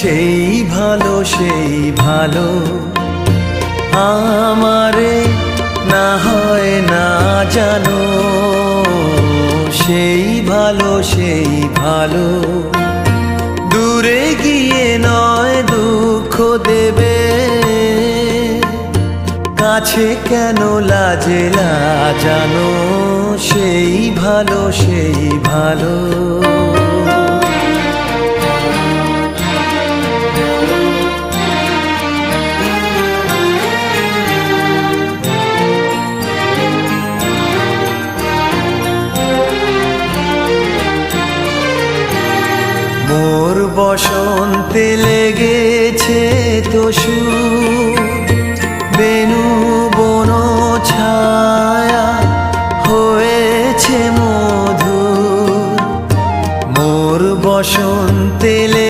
সেই ভালো আমারে না হয় না জানো, সেই ভালো দূরে গিয়ে নয় দুঃখ দেবে, কাছে কেন লাজে জানো, সেই ভালো মোর বসন্তে লেগেছে তো সুর,